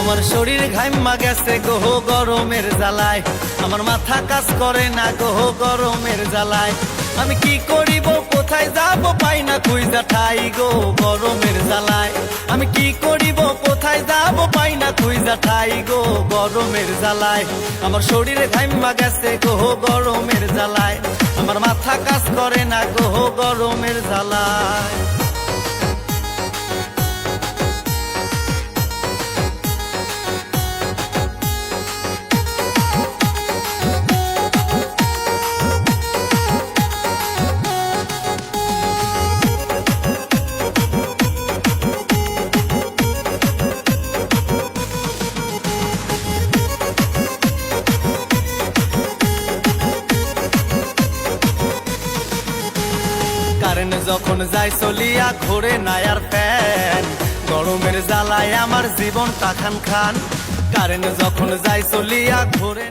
আমার শরীর ঘাইমা গেছে গো গরমের জ্বালায়, আমার মাথা কাজ করে না গো গরমের জ্বালায়। আমি কি করিব কোথায় যাব পাই না খুঁজা ঠাই গো গরমের জ্বালায়। আমি কি করিব কোথায় যাব পাই না খুঁজা ঠাই গো গরমের জ্বালায়। আমার শরীরে ঘাইমা গেছে গো গরমের জ্বালায়, আমার মাথা কাজ করে না গো গরমের জ্বালায়। কারেন্ট যখন যাই চলিয়া ঘোরে না আর ফ্যান, গরমের জ্বালায় আমার জীবনটা খান খান। কারেন্ট যখন যাই চলিয়া ঘোরে